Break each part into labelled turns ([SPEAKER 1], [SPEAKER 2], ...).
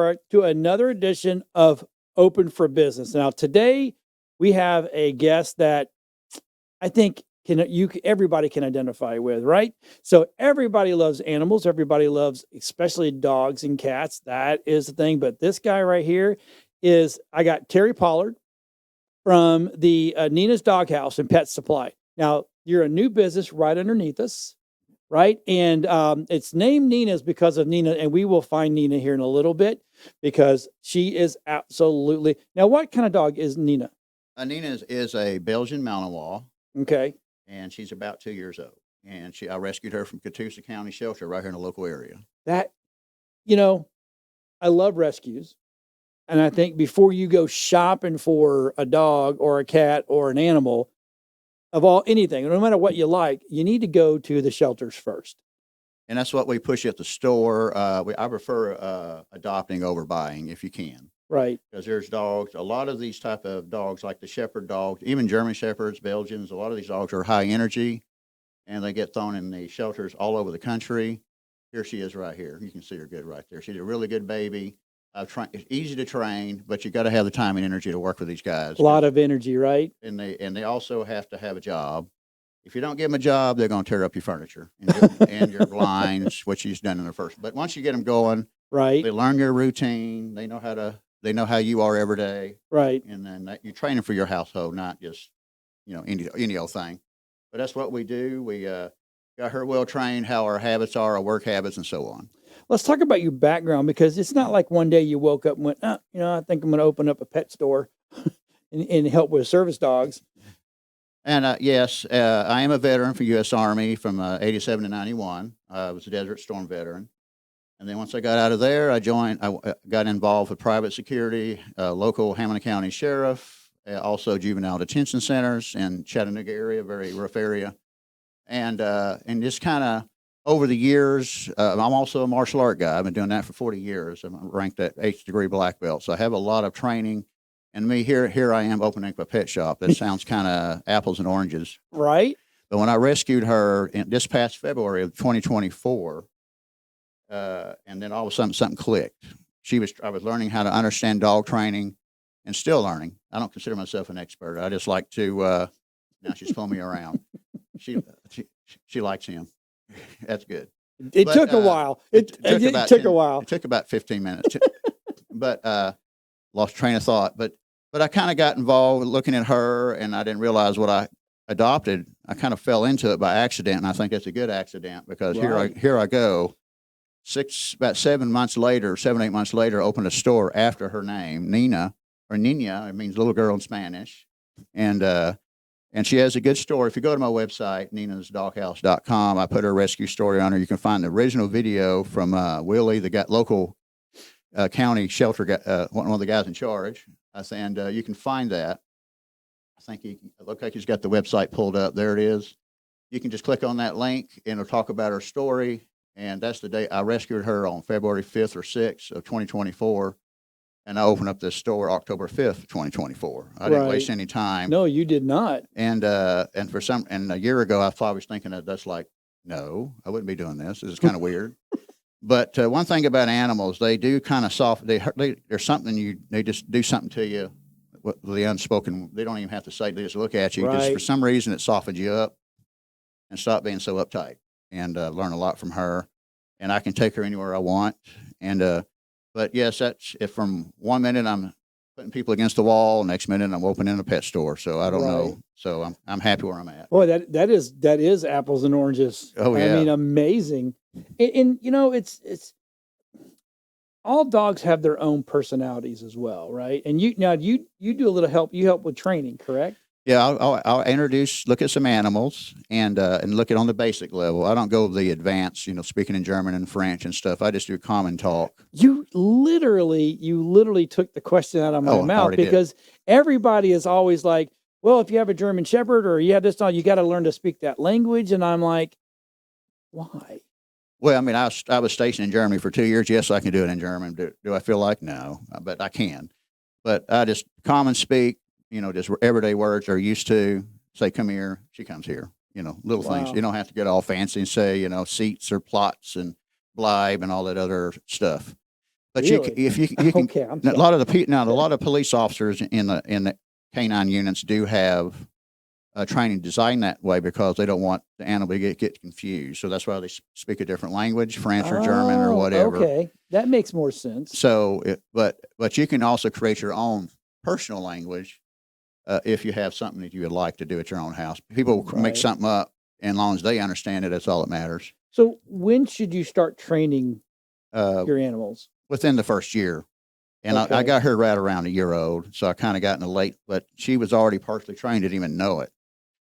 [SPEAKER 1] Eric, to another edition of Open for Business. Now, today we have a guest that I think everybody can identify with, right? So everybody loves animals. Everybody loves, especially dogs and cats. That is the thing. But this guy right here I got Terry Pollard from the Nina's Doghouse and Pet Supply. Now, you're a new business right underneath us, right? And it's named Nina's because of Nina, and we will find Nina here in a little bit because she is absolutely. Now, what kind of dog is Nina?
[SPEAKER 2] Nina is a Belgian Malinois.
[SPEAKER 1] Okay.
[SPEAKER 2] And she's about 2 years old. And I rescued her from Catoosa County Shelter right here in the local area.
[SPEAKER 1] I love rescues. And I think before you go shopping for a dog or a cat or an animal, anything, no matter what you like, you need to go to the shelters first.
[SPEAKER 2] And that's what we push at the store. I prefer adopting over buying if you can.
[SPEAKER 1] Right.
[SPEAKER 2] Because there's dogs, a lot of these type of dogs, like the shepherd dogs, even German shepherds, Belgians, a lot of these dogs are high energy, and they get thrown in the shelters all over the country. Here she is right here. You can see her good right there. She's a really good baby. It's easy to train, but you got to have the time and energy to work with these guys.
[SPEAKER 1] A lot of energy, right?
[SPEAKER 2] And they also have to have a job. If you don't give them a job, they're going to tear up your furniture and your blinds, which you've done in the first. But once you get them going,
[SPEAKER 1] right,
[SPEAKER 2] they learn your routine. They know how you are every day,
[SPEAKER 1] right?
[SPEAKER 2] And then you're training for your household, not just any old thing. But that's what we do. We got her well trained, how our habits are, our work habits, and so on.
[SPEAKER 1] Let's talk about your background, because it's not like one day you woke up and went, I think I'm going to open up a pet store and help with service dogs.
[SPEAKER 2] And yes, I am a veteran for U.S. Army from 87 to 91. I was a Desert Storm veteran. And then once I got out of there, I got involved with private security, local Hamilton County Sheriff, also juvenile detention centers in Chattanooga area, very rough area. And just kind of over the years, I'm also a martial art guy. I've been doing that for 40 years. I'm ranked at 8th degree black belt. So I have a lot of training. And here I am opening up a pet shop. That sounds kind of apples and oranges.
[SPEAKER 1] Right.
[SPEAKER 2] But when I rescued her this past February of 2024, and then all of a sudden something clicked. I was learning how to understand dog training and still learning. I don't consider myself an expert. I just like to, now she's pulling me around. She likes him. That's good.
[SPEAKER 1] It took a while. It took a while.
[SPEAKER 2] It took about 15 minutes, but lost train of thought. But I kind of got involved with looking at her, and I didn't realize what I adopted. I kind of fell into it by accident, and I think it's a good accident because here I go. About 7 8 months later, opened a store after her name, Nina, or Nina. It means little girl in Spanish. And she has a good story. If you go to my website, ninasdoghouse.com, I put her rescue story on her. You can find the original video from Willie, the local county shelter guy, one of the guys in charge. And you can find that. I think it looks like he's got the website pulled up. There it is. You can just click on that link, and it'll talk about her story. And that's the day I rescued her on February 5th or 6th of 2024. And I opened up this store October 5th, 2024. I didn't waste any time.
[SPEAKER 1] No, you did not.
[SPEAKER 2] And a year ago, I was thinking that's like, no, I wouldn't be doing this. This is kind of weird. But one thing about animals, they do kind of soft. There's something they just do something to you with the unspoken. They don't even have to say. They just look at you.
[SPEAKER 1] Right.
[SPEAKER 2] Just for some reason, it softens you up and stop being so uptight. And learn a lot from her, and I can take her anywhere I want. And but yes, that's if from 1 minute I'm putting people against the wall, next minute I'm opening a pet store. So I don't know. So I'm happy where I'm at.
[SPEAKER 1] Boy, that is apples and oranges.
[SPEAKER 2] Oh yeah,
[SPEAKER 1] I mean, amazing. And it's all dogs have their own personalities as well, right? And you do a little help. You help with training, correct?
[SPEAKER 2] Yeah, I'll look at some animals and look at on the basic level. I don't go the advanced, speaking in German and French and stuff. I just do common talk.
[SPEAKER 1] You literally took the question out of my mouth because everybody is always like, well, if you have a German Shepherd or you have this dog, you got to learn to speak that language. And I'm like, why?
[SPEAKER 2] Well, I mean, I was stationed in Germany for 2 years. Yes, I can do it in German. Do I feel like? No, but I can. But I just common speak, just everyday words they're used to. Say, come here. She comes here. Little things. You don't have to get all fancy and say, seats or plots and blibe and all that other stuff. But
[SPEAKER 1] Really?
[SPEAKER 2] if you can,
[SPEAKER 1] Okay, I'm
[SPEAKER 2] a
[SPEAKER 1] sorry.
[SPEAKER 2] lot of a lot of police officers in the canine units do have training designed that way because they don't want the animal to get confused. So that's why they speak a different language, French or German or
[SPEAKER 1] Oh,
[SPEAKER 2] whatever.
[SPEAKER 1] okay. That makes more sense.
[SPEAKER 2] So, but you can also create your own personal language if you have something that you would like to do at your own house. People can make
[SPEAKER 1] Right.
[SPEAKER 2] something up, and as long as they understand it, that's all that matters.
[SPEAKER 1] So when should you start training
[SPEAKER 2] Uh,
[SPEAKER 1] your animals?
[SPEAKER 2] within the first year. And I
[SPEAKER 1] Okay.
[SPEAKER 2] got her right around a year old, so I kind of got in the late, but she was already partially trained, didn't even know it.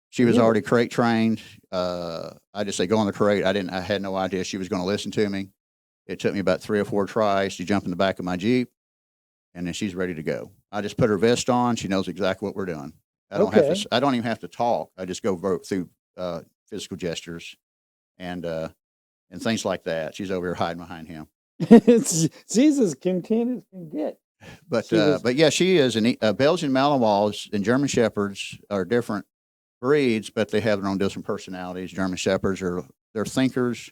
[SPEAKER 2] She was already
[SPEAKER 1] Really?
[SPEAKER 2] crate trained. I just say, go on the crate. I had no idea she was going to listen to me. It took me about 3 or 4 tries to jump in the back of my Jeep, and then she's ready to go. I just put her vest on. She knows exactly what we're doing.
[SPEAKER 1] Okay.
[SPEAKER 2] I don't even have to talk. I just go through physical gestures and things like that. She's over here hiding behind him.
[SPEAKER 1] She's as content as can get.
[SPEAKER 2] But
[SPEAKER 1] She was
[SPEAKER 2] yeah, she is. And Belgian Malinois and German Shepherds are different breeds, but they have their own different personalities. German Shepherds they're thinkers.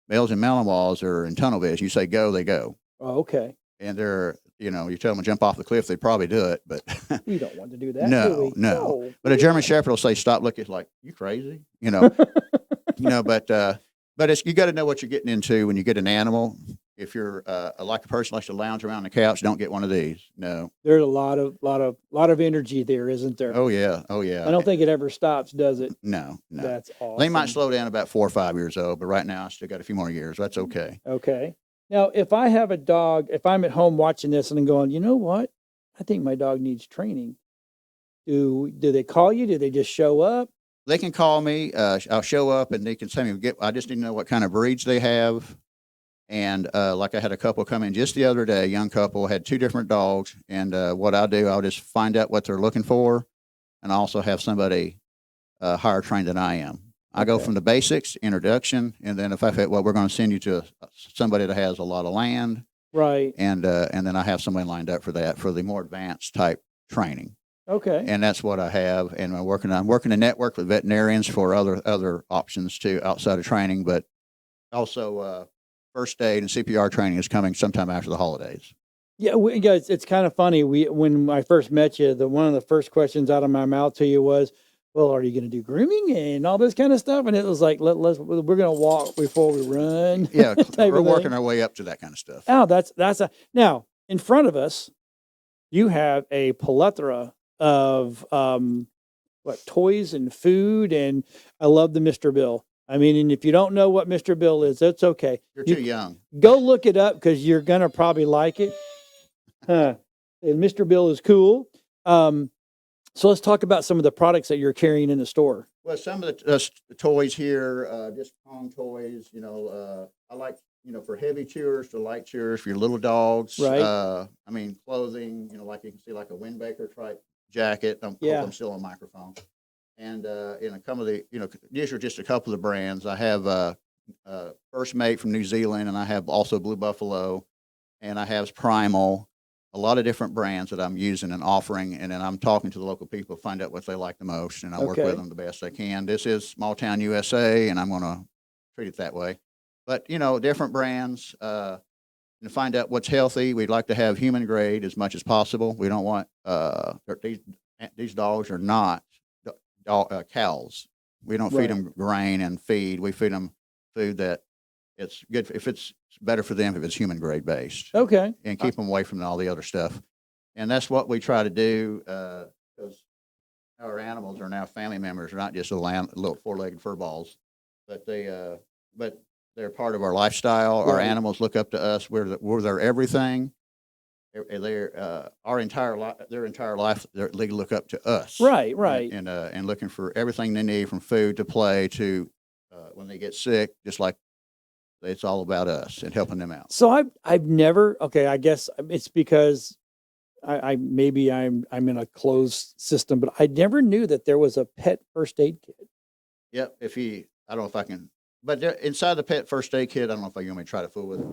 [SPEAKER 2] Belgian Malinois are in tunnel vision. You say go, they go,
[SPEAKER 1] okay.
[SPEAKER 2] and you tell them to jump off the cliff, they probably do it, but
[SPEAKER 1] We don't want to do that, do we?
[SPEAKER 2] no. But a German Shepherd will say, "Stop looking," like you crazy, But you got to know what you're getting into when you get an animal. If you're like a person likes to lounge around the couch, don't get one of these. No.
[SPEAKER 1] There's a lot of energy there, isn't there?
[SPEAKER 2] Oh yeah.
[SPEAKER 1] I don't think it ever stops, does it?
[SPEAKER 2] No.
[SPEAKER 1] That's awesome.
[SPEAKER 2] They might slow down about 4 or 5 years old, but right now I still got a few more years. That's okay.
[SPEAKER 1] Okay. Now, if I have a dog, if I'm at home watching this and I'm going, you know what? I think my dog needs training. Do they call you? Do they just show up?
[SPEAKER 2] They can call me. I'll show up and they can send me. I just need to know what kind of breeds they have. And like I had a couple come in just the other day, a young couple had 2 different dogs. And what I do, I'll just find out what they're looking for, and I also have somebody higher trained than I am. I go from the basics, introduction, and then if I fit, well, we're going to send you to somebody that has a lot of land,
[SPEAKER 1] Right.
[SPEAKER 2] and then I have somebody lined up for that for the more advanced type training.
[SPEAKER 1] Okay.
[SPEAKER 2] And that's what I have. And I'm working a network with veterinarians for other options too outside of training, but also first aid and CPR training is coming sometime after the holidays.
[SPEAKER 1] Yeah, guys, it's kind of funny. When I first met you, one of the first questions out of my mouth to you was, "Well, are you going to do grooming and all this kind of stuff?" And it was like, we're going to walk before we run.
[SPEAKER 2] Yeah, we're working
[SPEAKER 1] thing.
[SPEAKER 2] our way up to that kind of stuff.
[SPEAKER 1] Oh, now in front of us, you have a plethora of toys and food, and I love the Mr. Bill. I mean, and if you don't know what Mr. Bill is, that's okay.
[SPEAKER 2] You're too young.
[SPEAKER 1] Go look it up because you're gonna probably like it. And Mr. Bill is cool. So let's talk about some of the products that you're carrying in the store.
[SPEAKER 2] Well, some of the toys here, just Pong toys. I like for heavy chewers to light chewers for your little dogs.
[SPEAKER 1] Right.
[SPEAKER 2] I mean, clothing. Like you can see, like a windbreaker type jacket. I hope I'm still on microphone. And some of the these are just a couple of the brands. I have First Mate from New Zealand, and I have also Blue Buffalo, and I have Primal. A lot of different brands that I'm using and offering, and then I'm talking to the local people, find out what they like the most, and I work with them the best I can. This is small town USA, and I'm going to treat it that way. But different brands, and find out what's healthy. We'd like to have human grade as much as possible. We don't want these dogs are not cows. We don't feed them grain and feed. We feed them food that it's good if it's better for them if it's human grade based.
[SPEAKER 1] Okay.
[SPEAKER 2] And keep them away from all the other stuff. And that's what we try to do because our animals are now family members. They're not just little 4-legged fur balls, but they're part of our lifestyle. Right. Our animals look up to us. We're their everything. They're our entire life. Their entire life, they look up to us.
[SPEAKER 1] Right.
[SPEAKER 2] And looking for everything they need, from food to play to when they get sick, just like. It's all about us and helping them out.
[SPEAKER 1] So I've never. Okay, I guess it's because I'm in a closed system, but I never knew that there was a pet first aid kit.
[SPEAKER 2] Yep. I don't know if I can, but inside the pet first aid kit, I don't know if you want me to try to fool with it.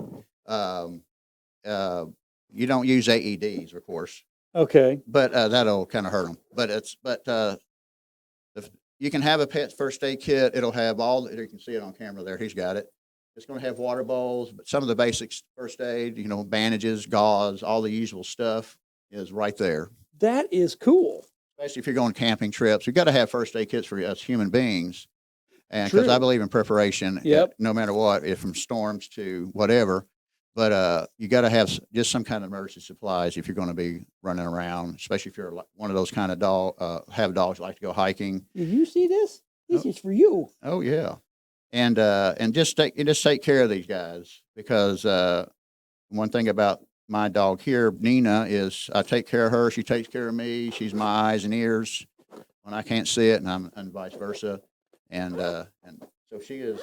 [SPEAKER 2] You don't use AEDs, of course.
[SPEAKER 1] Okay.
[SPEAKER 2] But that'll kind of hurt them. If you can have a pet first aid kit, it'll have you can see it on camera there. He's got it. It's going to have water bowls, but some of the basics, first aid, bandages, gauze, all the usual stuff is right there.
[SPEAKER 1] That is cool.
[SPEAKER 2] Especially if you're going camping trips, you've got to have first aid kits for us human beings. And because I
[SPEAKER 1] True.
[SPEAKER 2] believe in preparation,
[SPEAKER 1] Yep.
[SPEAKER 2] no matter what, if from storms to whatever. But you got to have just some kind of emergency supplies if you're going to be running around, especially if you're one of those kind of have dogs that like to go hiking.
[SPEAKER 1] Did you see this? This is for you.
[SPEAKER 2] Oh yeah, and just take care of these guys because one thing about my dog here, Nina, is I take care of her. She takes care of me. She's my eyes and ears when I can't see it, and vice versa. And so she is,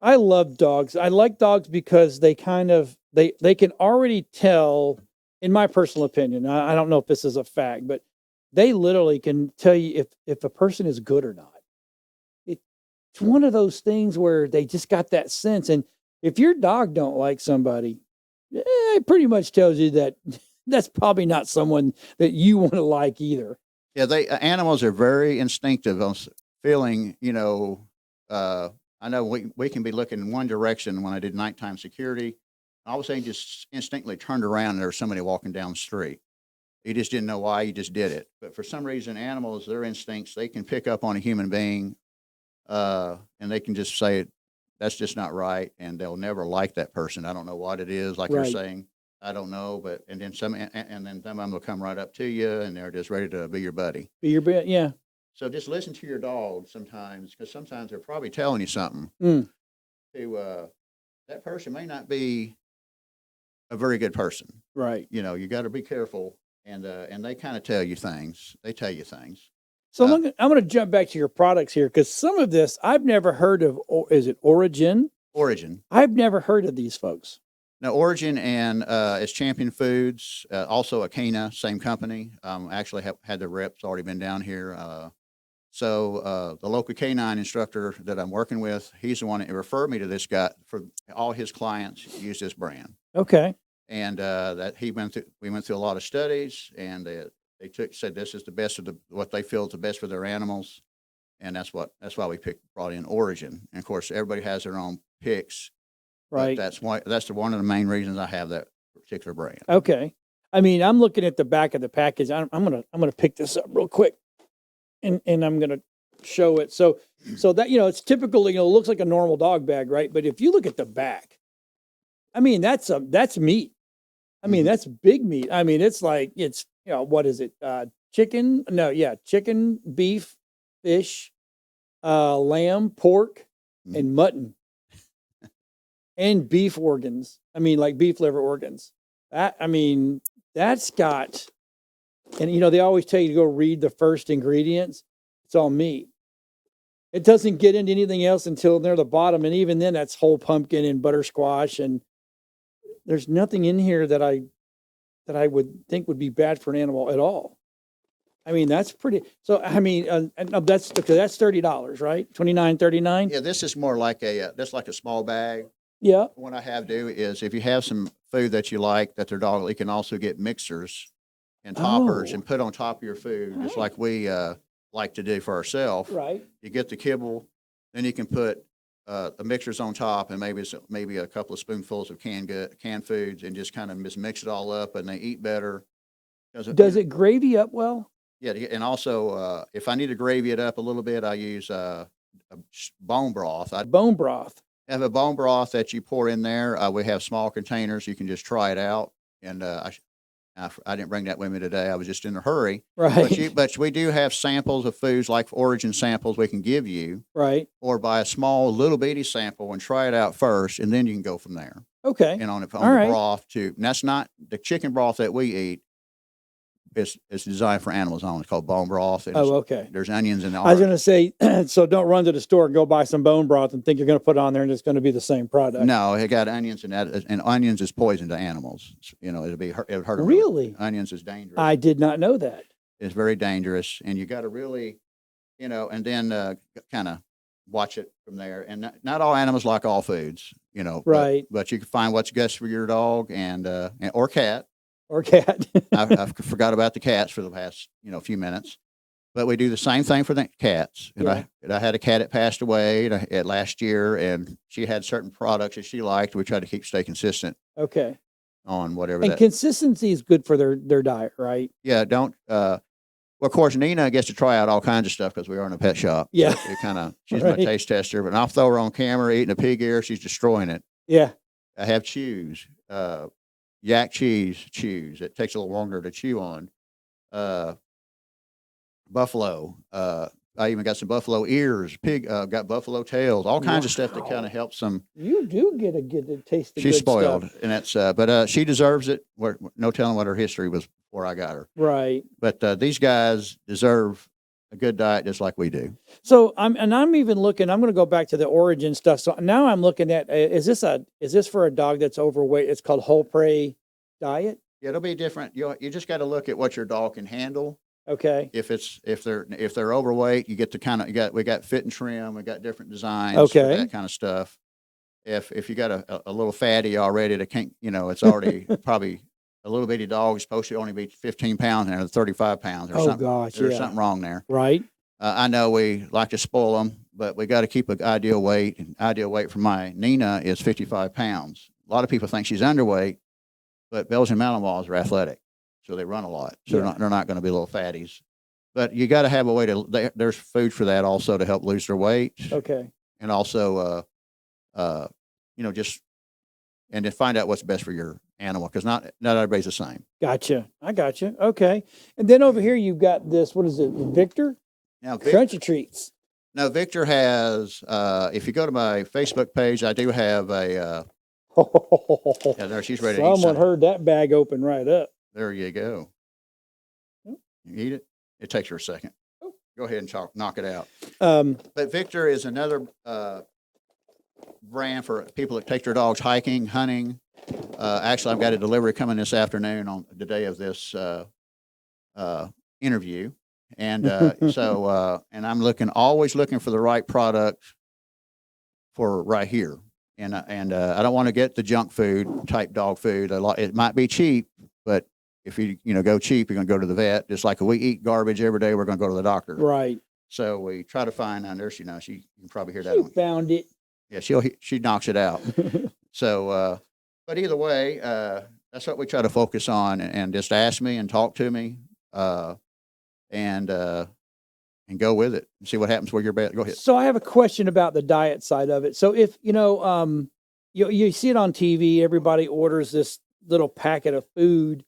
[SPEAKER 1] I love dogs. I like dogs because they kind of they can already tell, in my personal opinion. I don't know if this is a fact, but they literally can tell you if a person is good or not. It's one of those things where they just got that sense. And if your dog don't like somebody, it pretty much tells you that that's probably not someone that you want to like either.
[SPEAKER 2] Yeah, animals are very instinctive on feeling. I know we can be looking in one direction when I did nighttime security. All of a sudden, just instinctively turned around and there was somebody walking down the street. You just didn't know why. You just did it. But for some reason, animals, their instincts, they can pick up on a human being, and they can just say that's just not right, and they'll never like that person. I don't know what it is. Like you're
[SPEAKER 1] Right.
[SPEAKER 2] saying, I don't know, but and then some of them will come right up to you, and they're just ready to be your buddy.
[SPEAKER 1] Be your bit, yeah.
[SPEAKER 2] So just listen to your dog sometimes, because sometimes they're probably telling you something.
[SPEAKER 1] Mm.
[SPEAKER 2] That person may not be a very good person.
[SPEAKER 1] Right.
[SPEAKER 2] You got to be careful, and they kind of tell you things. They tell you things.
[SPEAKER 1] So I'm going to jump back to your products here because some of this I've never heard of. Is it Origin?
[SPEAKER 2] Origin.
[SPEAKER 1] I've never heard of these folks.
[SPEAKER 2] Now, Origin and it's Champion Foods, also Akina, same company. Actually, had the reps already been down here. So the local canine instructor that I'm working with, he's the one that referred me to this guy. For all his clients use this brand.
[SPEAKER 1] Okay.
[SPEAKER 2] And that we went through a lot of studies, and they said this is the best of what they feel is the best for their animals, and that's why we brought in Origin. And of course, everybody has their own picks.
[SPEAKER 1] Right.
[SPEAKER 2] But that's one of the main reasons I have that particular brand.
[SPEAKER 1] Okay. I mean, I'm looking at the back of the package. I'm gonna pick this up real quick, and I'm gonna show it. So that it's typical. It looks like a normal dog bag, right? But if you look at the back, I mean, that's meat. I mean, that's big meat. I mean, it's what is it? Chicken? No, yeah, chicken, beef, fish, lamb, pork, and mutton. And beef organs. I mean, like beef liver organs. That's got, and they always tell you to go read the first ingredients. It's all meat. It doesn't get into anything else until near the bottom. And even then, that's whole pumpkin and buttersquash. And there's nothing in here that I would think would be bad for an animal at all. I mean, that's pretty. So, I mean, that's $30, right? $29.39.
[SPEAKER 2] Yeah, this is more like just like a small bag.
[SPEAKER 1] Yeah.
[SPEAKER 2] What I have do is if you have some food that you like that their dog, you can also get mixers and toppers and put on top of your food, just like we like to do for ourselves.
[SPEAKER 1] Right.
[SPEAKER 2] You get the kibble, then you can put the mixers on top, and maybe a couple of spoonfuls of canned foods, and just kind of mix it all up, and they eat better.
[SPEAKER 1] Does it gravy up well?
[SPEAKER 2] Yeah, and also if I need to gravy it up a little bit, I use a bone broth.
[SPEAKER 1] Bone broth.
[SPEAKER 2] Have a bone broth that you pour in there. We have small containers. You can just try it out. And I didn't bring that with me today. I was just in a hurry.
[SPEAKER 1] Right.
[SPEAKER 2] But we do have samples of foods, like Origin samples we can give you.
[SPEAKER 1] Right.
[SPEAKER 2] Or buy a small little bitty sample and try it out first, and then you can go from there.
[SPEAKER 1] Okay.
[SPEAKER 2] And on the
[SPEAKER 1] right.
[SPEAKER 2] broth too. And that's not the chicken broth that we eat. It's designed for animals only. It's called bone broth.
[SPEAKER 1] Okay.
[SPEAKER 2] There's onions in it.
[SPEAKER 1] I was going to say, so don't run to the store and go buy some bone broth and think you're going to put it on there and it's going to be the same product.
[SPEAKER 2] No, it got onions in that, and onions is poison to animals. It would hurt them.
[SPEAKER 1] Really?
[SPEAKER 2] Onions is dangerous.
[SPEAKER 1] I did not know that.
[SPEAKER 2] It's very dangerous, and you got to really, and then kind of watch it from there. And not all animals like all foods,
[SPEAKER 1] Right.
[SPEAKER 2] But you can find what's best for your dog and or cat.
[SPEAKER 1] Or cat.
[SPEAKER 2] I forgot about the cats for the past few minutes, But we do the same thing for the cats. And
[SPEAKER 1] Yeah.
[SPEAKER 2] I had a cat that passed away last year, and she had certain products that she liked. We tried to stay consistent
[SPEAKER 1] Okay.
[SPEAKER 2] on whatever
[SPEAKER 1] And
[SPEAKER 2] that.
[SPEAKER 1] consistency is good for their diet, right?
[SPEAKER 2] Yeah, don't. Well, of course, Nina gets to try out all kinds of stuff because we are in a pet shop.
[SPEAKER 1] Yeah.
[SPEAKER 2] So it kind of she's
[SPEAKER 1] Right.
[SPEAKER 2] my taste tester. But I'll throw her on camera eating a pig ear. She's destroying it.
[SPEAKER 1] Yeah.
[SPEAKER 2] I have chews, yak chews. It takes a little longer to chew on. Buffalo. I even got some buffalo ears. Got buffalo tails. All kinds of stuff that kind of helps them.
[SPEAKER 1] You do get a taste of
[SPEAKER 2] She's
[SPEAKER 1] good
[SPEAKER 2] spoiled,
[SPEAKER 1] stuff.
[SPEAKER 2] and that's. But she deserves it. No telling what her history was before I got her.
[SPEAKER 1] Right.
[SPEAKER 2] But these guys deserve a good diet just like we do.
[SPEAKER 1] So I'm even looking. I'm going to go back to the origin stuff. So now I'm looking at is this for a dog that's overweight? It's called whole prey diet.
[SPEAKER 2] Yeah, it'll be different. You just got to look at what your dog can handle.
[SPEAKER 1] Okay.
[SPEAKER 2] If they're overweight, you get to we got fit and trim. We got different designs.
[SPEAKER 1] Okay.
[SPEAKER 2] For that kind of stuff. If you got a little fatty already that can't, it's already probably a little bitty dog is supposed to only be 15 pounds and 35 pounds or something.
[SPEAKER 1] Gosh,
[SPEAKER 2] There's
[SPEAKER 1] yeah.
[SPEAKER 2] something wrong there.
[SPEAKER 1] Right.
[SPEAKER 2] I know we like to spoil them, but we got to keep an ideal weight. And ideal weight for my Nina is 55 pounds. A lot of people think she's underweight, but Belgian Malinois are athletic, so they run a lot. So
[SPEAKER 1] Yeah.
[SPEAKER 2] they're not going to be little fatties. But you got to have a way to. There's food for that also to help lose their weight,
[SPEAKER 1] Okay.
[SPEAKER 2] and also, just and to find out what's best for your animal because not everybody's the same.
[SPEAKER 1] Gotcha. I gotcha. Okay. And then over here you've got this. What is it? Victor
[SPEAKER 2] Now,
[SPEAKER 1] Crunchy Treats.
[SPEAKER 2] Now, Victor has. If you go to my Facebook page, I do have a. Yeah, there she's ready to eat
[SPEAKER 1] Someone
[SPEAKER 2] something.
[SPEAKER 1] heard that bag open right up.
[SPEAKER 2] There you go.
[SPEAKER 1] Oh.
[SPEAKER 2] You eat it. It takes her a second.
[SPEAKER 1] Oh.
[SPEAKER 2] Go ahead and knock it out.
[SPEAKER 1] Um,
[SPEAKER 2] But Victor is another brand for people that take their dogs hiking, hunting. Actually, I've got a delivery coming this afternoon on the day of this interview, and and I'm always looking for the right product for right here. And I don't want to get the junk food type dog food. It might be cheap, but if you go cheap, you're going to go to the vet. Just like if we eat garbage every day, we're going to go to the doctor.
[SPEAKER 1] right.
[SPEAKER 2] So we try to find. And there she knows. You can probably hear that.
[SPEAKER 1] You found it.
[SPEAKER 2] Yeah, she knocks it out. So, but either way, that's what we try to focus on, and just ask me and talk to me, and go with it and see what happens where you're bad. Go ahead.
[SPEAKER 1] So I have a question about the diet side of it. So if you see it on TV, everybody orders this little packet of food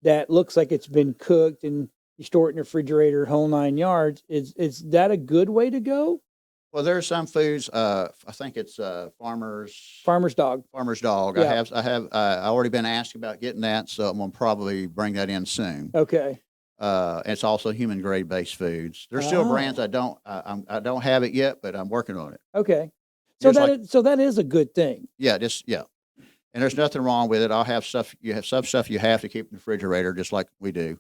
[SPEAKER 1] that looks like it's been cooked, and you store it in the refrigerator, whole 9 yards. Is that a good way to go?
[SPEAKER 2] Well, there are some foods. I think it's
[SPEAKER 1] Farmer's dog.
[SPEAKER 2] Farmer's dog.
[SPEAKER 1] Yeah.
[SPEAKER 2] I already been asked about getting that, so I'm gonna probably bring that in soon.
[SPEAKER 1] Okay.
[SPEAKER 2] It's also human grade based foods. There's still brands I don't have it yet, but I'm working on it.
[SPEAKER 1] Okay. So
[SPEAKER 2] Just
[SPEAKER 1] that is a good thing.
[SPEAKER 2] Yeah, and there's nothing wrong with it. I'll have stuff. You have some stuff you have to keep in the refrigerator, just like we do,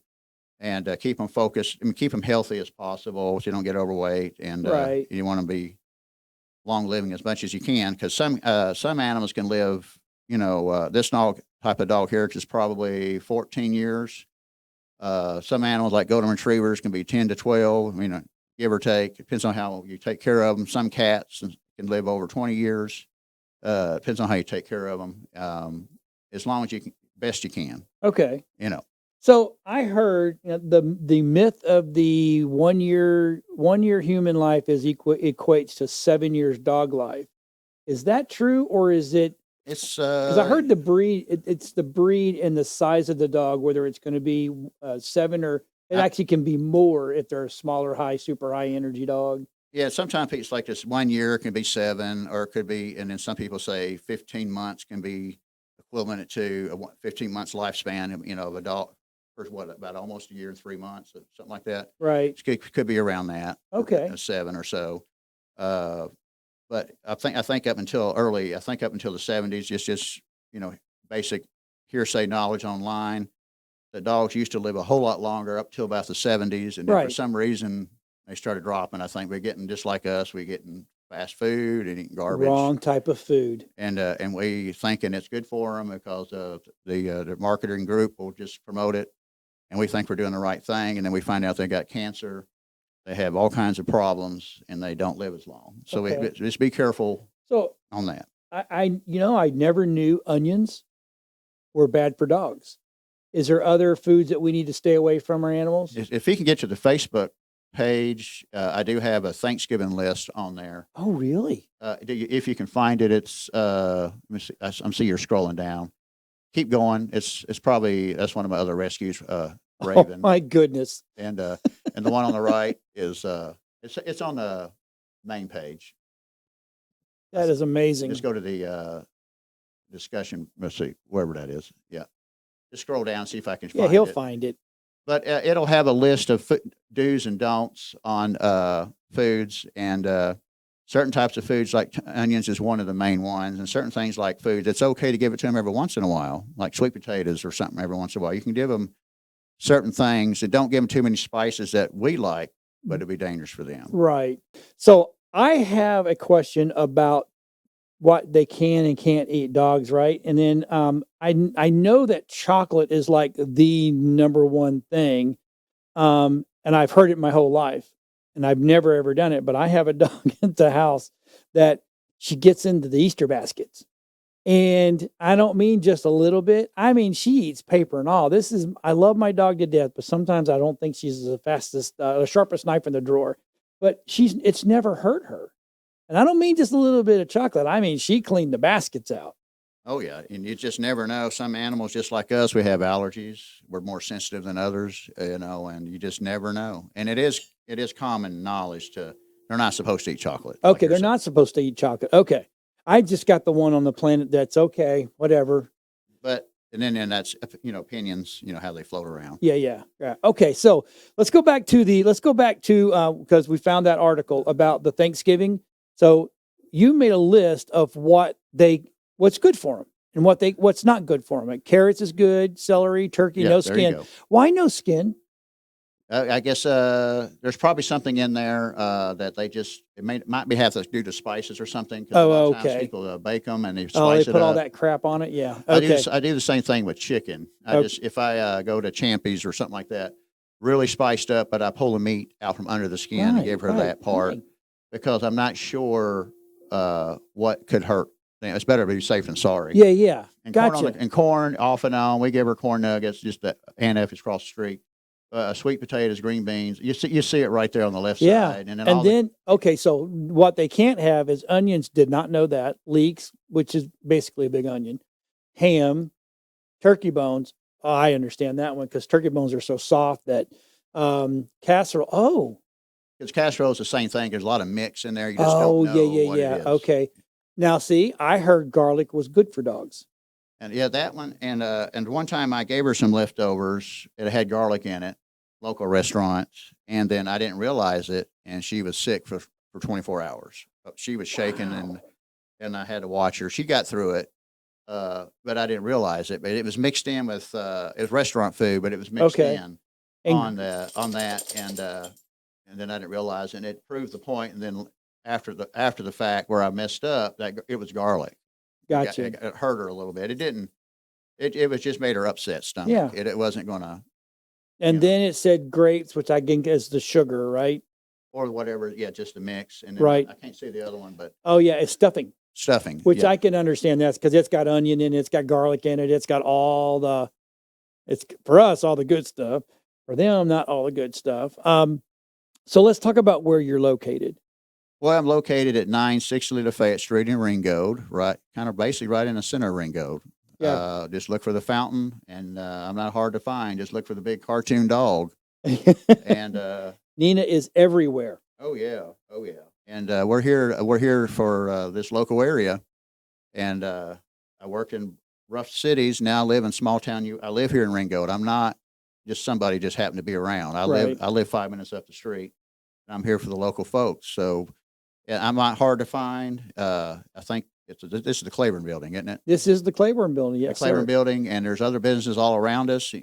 [SPEAKER 2] and keep them focused. I mean, keep them healthy as possible, so you don't get overweight, and
[SPEAKER 1] Right.
[SPEAKER 2] you want to be long living as much as you can, because some animals can live. This type of dog here is probably 14 years. Some animals like golden retrievers can be 10 to 12. Give or take. It depends on how you take care of them. Some cats can live over 20 years. Depends on how you take care of them. As long as you can, best you can.
[SPEAKER 1] Okay. So I heard the myth of the 1 year human life equates to 7 years dog life. Is that true, or is it?
[SPEAKER 2] It's
[SPEAKER 1] Because I heard the breed. It's the breed and the size of the dog, whether it's going to be 7 or it actually can be more if they're a smaller, super high energy dog.
[SPEAKER 2] Yeah, sometimes it's like this 1 year can be 7, or it could be, and then some people say 15 months can be equivalent to a 15 months lifespan, of a dog. For about almost a year and 3 months, something like that.
[SPEAKER 1] Right.
[SPEAKER 2] It could be around that.
[SPEAKER 1] Okay.
[SPEAKER 2] 7 or so. But I think up until the 70s, just basic hearsay knowledge online, the dogs used to live a whole lot longer up till about the 70s, and then for
[SPEAKER 1] Right.
[SPEAKER 2] some reason they started dropping. I think we're getting just like us. We're getting fast food and eating garbage.
[SPEAKER 1] Wrong type of food.
[SPEAKER 2] And we thinking it's good for them because the marketing group will just promote it, and we think we're doing the right thing, and then we find out they got cancer, they have all kinds of problems and they don't live as long. So
[SPEAKER 1] Okay.
[SPEAKER 2] just be careful
[SPEAKER 1] So
[SPEAKER 2] on that.
[SPEAKER 1] I never knew onions were bad for dogs. Is there other foods that we need to stay away from our animals?
[SPEAKER 2] If you can get to the Facebook page, I do have a Thanksgiving list on there.
[SPEAKER 1] Oh, really?
[SPEAKER 2] If you can find it, it's let me see. I'm see you're scrolling down. Keep going. It's probably that's one of my other rescues,
[SPEAKER 1] Oh
[SPEAKER 2] Raven,
[SPEAKER 1] my goodness.
[SPEAKER 2] and the one on the right is it's on the main page.
[SPEAKER 1] That is amazing.
[SPEAKER 2] Just go to the discussion. Let's see, wherever that is. Yeah, just scroll down, see if I can
[SPEAKER 1] Yeah,
[SPEAKER 2] find
[SPEAKER 1] he'll
[SPEAKER 2] it.
[SPEAKER 1] find it.
[SPEAKER 2] But it'll have a list of do's and don'ts on foods, and certain types of foods like onions is one of the main ones, and certain things like foods, it's okay to give it to them every once in a while, like sweet potatoes or something every once in a while. You can give them certain things that don't give them too many spices that we like, but it'd be dangerous for them.
[SPEAKER 1] Right. So I have a question about what they can and can't eat, dogs, right? And then I know that chocolate is like the number one thing, and I've heard it my whole life, and I've never ever done it. But I have a dog at the house that she gets into the Easter baskets, and I don't mean just a little bit. I mean she eats paper and all. I love my dog to death, but sometimes I don't think she's the fastest, the sharpest knife in the drawer. But it's never hurt her. And I don't mean just a little bit of chocolate. I mean, she cleaned the baskets out.
[SPEAKER 2] Oh yeah, and you just never know. Some animals, just like us, we have allergies. We're more sensitive than others, and you just never know. And it is common knowledge they're not supposed to eat chocolate.
[SPEAKER 1] Okay, they're not supposed to eat chocolate. Okay. I just got the one on the planet that's okay, whatever.
[SPEAKER 2] But and then that's opinions, how they float around.
[SPEAKER 1] Yeah. Okay, so let's go back to because we found that article about the Thanksgiving. So you made a list of what's good for them and what's not good for them. Like carrots is good, celery, turkey, no
[SPEAKER 2] There you
[SPEAKER 1] skin.
[SPEAKER 2] go.
[SPEAKER 1] Why no skin?
[SPEAKER 2] I guess there's probably something in there that might have to do to spices or something. 'Cause a lot of times
[SPEAKER 1] okay.
[SPEAKER 2] people bake them and they
[SPEAKER 1] Oh,
[SPEAKER 2] spice
[SPEAKER 1] they
[SPEAKER 2] it
[SPEAKER 1] put all
[SPEAKER 2] up.
[SPEAKER 1] that crap on it. Yeah.
[SPEAKER 2] I
[SPEAKER 1] Okay.
[SPEAKER 2] do the same thing with chicken. If I go to Champy's or something like that, really spiced up, but I pull the meat out from under the skin and give her that part because I'm not sure what could hurt. It's better to be safe than sorry.
[SPEAKER 1] Yeah.
[SPEAKER 2] And
[SPEAKER 1] Gotcha.
[SPEAKER 2] corn off and on. We give her corn nuggets just to hand if it's across the street. Sweet potatoes, green beans. You see it right there on the left side.
[SPEAKER 1] Okay, so what they can't have is onions. Did not know that. Leeks, which is basically a big onion, ham, turkey bones. Oh, I understand that one because turkey bones are so soft that casserole. Oh,
[SPEAKER 2] because casserole is the same thing. There's a lot of mix in there. You just don't know what it is.
[SPEAKER 1] Okay. Now, see, I heard garlic was good for dogs.
[SPEAKER 2] And that one, and one time I gave her some leftovers. It had garlic in it, local restaurants, and then I didn't realize it, and she was sick for 24 hours. She was shaking, and I had to watch her. She got through it, but I didn't realize it. But it was mixed in with it was restaurant food, but it was mixed in on that, and then I didn't realize, and it proved the point. And then after the fact, where I messed up, that it was garlic.
[SPEAKER 1] Gotcha.
[SPEAKER 2] It hurt her a little bit. It didn't. It was just made her upset stomach.
[SPEAKER 1] Yeah.
[SPEAKER 2] It wasn't going to.
[SPEAKER 1] And then it said grapes, which I think is the sugar, right?
[SPEAKER 2] Or whatever. Yeah, just a mix. And then
[SPEAKER 1] right.
[SPEAKER 2] I can't see the other one, but.
[SPEAKER 1] Oh yeah, it's stuffing.
[SPEAKER 2] Stuffing.
[SPEAKER 1] Which I can understand. That's because it's got onion in it. It's got garlic in it. It's got it's for us all the good stuff. For them, not all the good stuff. So let's talk about where you're located.
[SPEAKER 2] Well, I'm located at 960 Lafayette Street in Ringgold, right, kind of basically right in the center of Ringgold. Yeah. Just look for the fountain, and I'm not hard to find. Just look for the big cartoon dog. And
[SPEAKER 1] Nina is everywhere.
[SPEAKER 2] Oh yeah. And we're here for this local area, and I worked in rough cities. Now I live in small town. I live here in Ringgold. I'm not just somebody just happened to be around. I live 5 minutes up the street. And I'm here for the local folks. So. Yeah, I'm not hard to find. I think this is the Claiborne building, isn't it?
[SPEAKER 1] This is the Claiborne building, yes,
[SPEAKER 2] the Claiborne building, and there's other businesses all around us.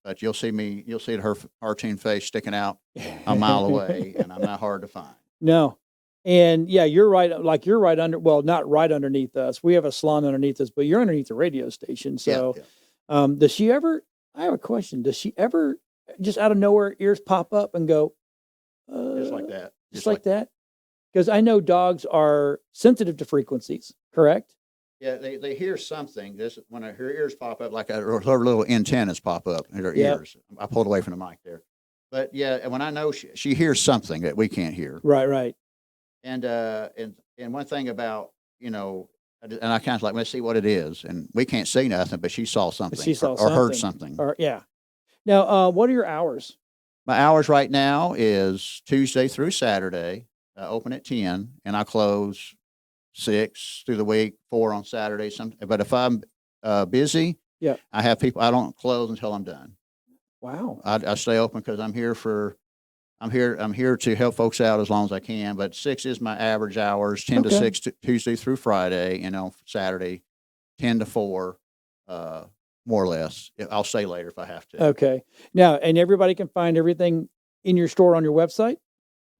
[SPEAKER 2] But you'll see her cartoon face sticking out a mile away, and I'm not hard to find.
[SPEAKER 1] No, and yeah, you're right. Like you're right under. Well, not right underneath us. We have a salon underneath us, but you're underneath the radio station. So, does she ever? I have a question. Does she ever just out of nowhere ears pop up and go?
[SPEAKER 2] just like that.
[SPEAKER 1] Just like that? Because I know dogs are sensitive to frequencies, correct?
[SPEAKER 2] Yeah, they hear something. This when her ears pop up, like her little antennas pop up in her
[SPEAKER 1] Yep.
[SPEAKER 2] ears. I pulled away from the mic there, but yeah, and when I know she hears something that we can't hear,
[SPEAKER 1] Right.
[SPEAKER 2] and one thing about and I kind of like let's see what it is, and we can't see nothing, but she saw something,
[SPEAKER 1] She saw
[SPEAKER 2] or heard
[SPEAKER 1] something.
[SPEAKER 2] something.
[SPEAKER 1] Or yeah. Now, what are your hours?
[SPEAKER 2] My hours right now is Tuesday through Saturday, open at 10, and I close 6 through the week, 4 on Saturday. But if I'm busy,
[SPEAKER 1] Yeah.
[SPEAKER 2] I have people. I don't close until I'm done.
[SPEAKER 1] Wow.
[SPEAKER 2] I stay open because I'm here to help folks out as long as I can. But 6 is my average hours, 10 to
[SPEAKER 1] Okay.
[SPEAKER 2] 6 Tuesday through Friday, and on Saturday, 10 to 4, more or less. I'll stay later if I have to.
[SPEAKER 1] Okay. Now, and everybody can find everything in your store on your website?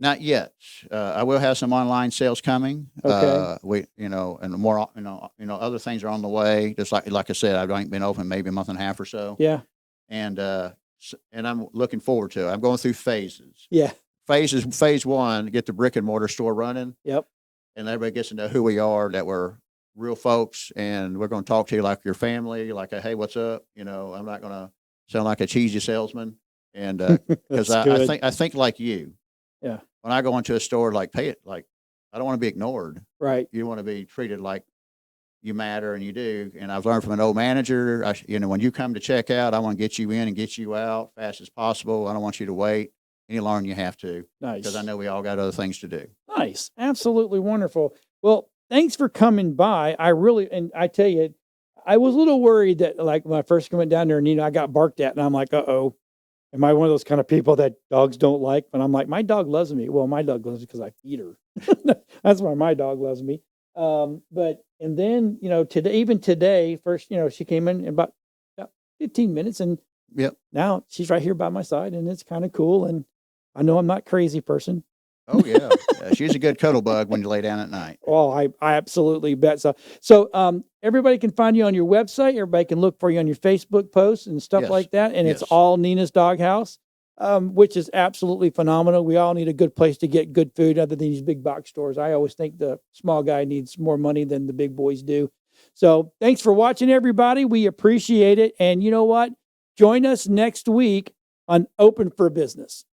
[SPEAKER 2] Not yet. I will have some online sales coming.
[SPEAKER 1] Okay.
[SPEAKER 2] And more, other things are on the way. Just like I said, I've only been open maybe a month and a half or so.
[SPEAKER 1] Yeah.
[SPEAKER 2] And I'm looking forward to it. I'm going through phases.
[SPEAKER 1] Yeah.
[SPEAKER 2] Phase 1, get the brick and mortar store running.
[SPEAKER 1] Yep.
[SPEAKER 2] And everybody gets to know who we are, that we're real folks, and we're going to talk to you like your family, like hey, what's up? I'm not going to sound like a cheesy salesman. And because I think like you.
[SPEAKER 1] Yeah.
[SPEAKER 2] When I go into a store, pay it, I don't want to be ignored.
[SPEAKER 1] Right.
[SPEAKER 2] You want to be treated like you matter, and you do. And I've learned from an old manager, when you come to check out, I want to get you in and get you out fast as possible. I don't want you to wait any longer than you have to.
[SPEAKER 1] Nice.
[SPEAKER 2] Because I know we all got other things to do.
[SPEAKER 1] Nice. Absolutely wonderful. Well, thanks for coming by. And I tell you, I was a little worried that when I first went down there and, I got barked at and I'm like, uh-oh, am I one of those kind of people that dogs don't like? But I'm like, my dog loves me. Well, my dog loves me because I feed her. That's why my dog loves me. And then, today, first, she came in about 15 minutes and
[SPEAKER 2] Yep.
[SPEAKER 1] Now she's right here by my side and it's kind of cool. And I know I'm not a crazy person.
[SPEAKER 2] Oh yeah. She's a good cuddle bug when you lay down at night.
[SPEAKER 1] Oh, I absolutely bet so. So, everybody can find you on your website. Everybody can look for you on your Facebook posts and stuff
[SPEAKER 2] Yes.
[SPEAKER 1] like that. And
[SPEAKER 2] Yes.
[SPEAKER 1] it's all Nina's Doghouse, which is absolutely phenomenal. We all need a good place to get good food other than these big box stores. I always think the small guy needs more money than the big boys do. So thanks for watching, everybody. We appreciate it. And you know what? Join us next week on Open for Business.